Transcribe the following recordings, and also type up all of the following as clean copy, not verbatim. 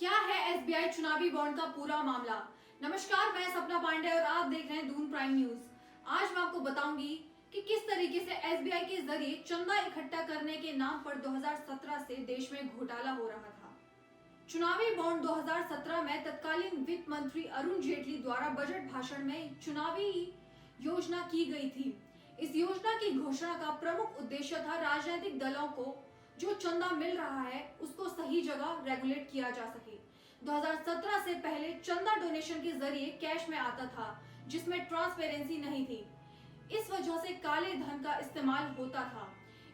क्या है एसबीआई चुनावी बॉन्ड का पूरा मामला। नमस्कार, मैं सपना पांडे और आप देख रहे हैं दून प्राइम न्यूज। आज मैं आपको बताऊंगी कि किस तरीके से एसबीआई के जरिए चंदा इकट्ठा करने के नाम पर 2017 से देश में घोटाला हो रहा था। चुनावी बॉन्ड 2017 में तत्कालीन वित्त मंत्री अरुण जेटली द्वारा बजट भाषण में चुनावी योजना की गई थी। इस योजना की घोषणा का प्रमुख उद्देश्य था राजनीतिक दलों को जो चंदा मिल रहा है उसको सही जगह रेगुलेट किया जा सके। 2017 से पहले चंदा डोनेशन के जरिए कैश में आता था जिसमें ट्रांसपेरेंसी नहीं थी। इस वजह से काले धन का इस्तेमाल होता था।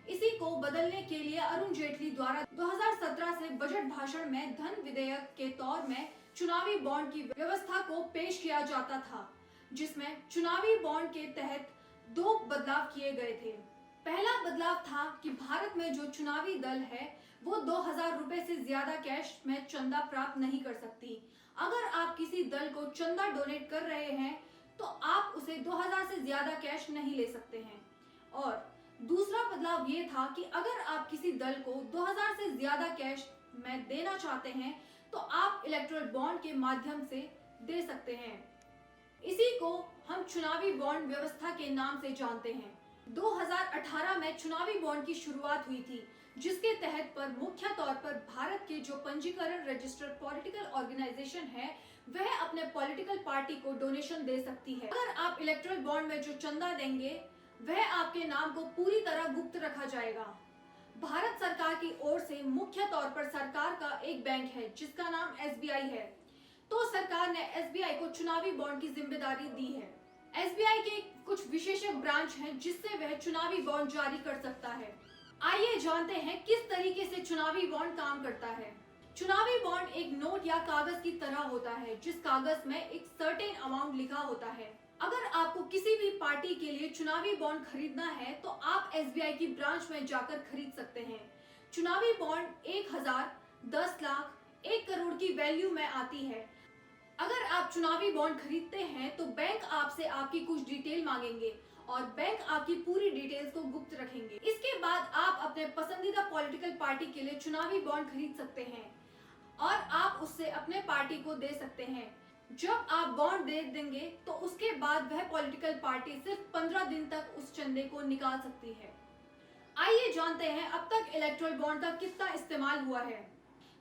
इसी को बदलने के लिए अरुण जेटली द्वारा 2017 से बजट भाषण में धन विधेयक के तौर में चुनावी बॉन्ड की व्यवस्था को पेश किया जाता था, जिसमें चुनावी बॉन्ड के तहत दो बदलाव किए गए थे। पहला बदलाव था कि भारत में जो चुनावी दल है वो 2000 रुपए से ज्यादा कैश में चंदा प्राप्त नहीं कर सकती। अगर आप किसी दल को चंदा डोनेट कर रहे हैं तो आप उसे 2000 से ज्यादा कैश नहीं ले सकते हैं। और दूसरा बदलाव ये था कि अगर आप किसी दल को 2000 से ज्यादा कैश में देना चाहते हैं तो आप इलेक्टोरल बॉन्ड के माध्यम से दे सकते हैं। इसी को हम चुनावी बॉन्ड व्यवस्था के नाम से जानते हैं। 2018 में चुनावी बॉन्ड की शुरुआत हुई थी, जिसके तहत पर मुख्य तौर पर भारत के जो पंजीकरण रजिस्टर्ड पॉलिटिकल ऑर्गेनाइजेशन है वह अपने पॉलिटिकल पार्टी को डोनेशन दे सकती है। अगर आप इलेक्टोरल बॉन्ड में जो चंदा देंगे वह आपके नाम को पूरी तरह गुप्त रखा जाएगा। भारत सरकार की ओर से मुख्य तौर पर सरकार का एक बैंक है जिसका नाम एसबीआई है, तो सरकार ने एसबीआई को चुनावी बॉन्ड की जिम्मेदारी दी है। एसबीआई के कुछ विशेषज्ञ ब्रांच हैं जिससे वह चुनावी बॉन्ड जारी कर सकता है। आइए जानते हैं किस तरीके से चुनावी बॉन्ड काम करता है। चुनावी बॉन्ड एक नोट या कागज की तरह होता है जिस कागज में एक सर्टेन अमाउंट लिखा होता है। अगर आपको किसी भी पार्टी के लिए चुनावी बॉन्ड खरीदना है तो आप एसबीआई की ब्रांच में जाकर खरीद सकते हैं। चुनावी बॉन्ड 1000, 10 लाख, 1 करोड़ की वैल्यू में आती है। अगर आप चुनावी बॉन्ड खरीदते हैं तो बैंक आपसे आपकी कुछ डिटेल मांगेंगे और बैंक आपकी पूरी डिटेल्स को गुप्त रखेंगे। इसके बाद आप अपने पसंदीदा पॉलिटिकल पार्टी के लिए चुनावी बॉन्ड खरीद सकते हैं और आप उससे अपने पार्टी को दे सकते हैं। जब आप बॉन्ड दे देंगे तो उसके बाद वह पॉलिटिकल पार्टी सिर्फ 15 दिन तक उस चंदे को निकाल सकती है। आइए जानते हैं अब तक इलेक्टोरल बॉन्ड का कितना इस्तेमाल हुआ है।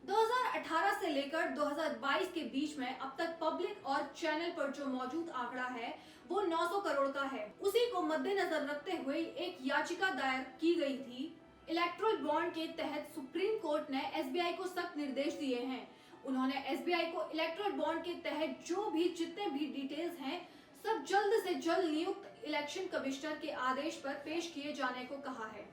2018 से लेकर 2022 के बीच में अब तक पब्लिक और चैनल पर जो मौजूद आंकड़ा है वो 900 करोड़ का है। उसी को मद्देनजर रखते हुए एक याचिका दायर की गई थी। इलेक्टोरल बॉन्ड के तहत सुप्रीम कोर्ट ने एसबीआई को सख्त निर्देश दिए हैं। उन्होंने एसबीआई को इलेक्टोरल बॉन्ड के तहत जो भी जितने भी डिटेल्स हैं सब जल्द से जल्द नियुक्त इलेक्शन कमिश्नर के आदेश पर पेश किए जाने को कहा है।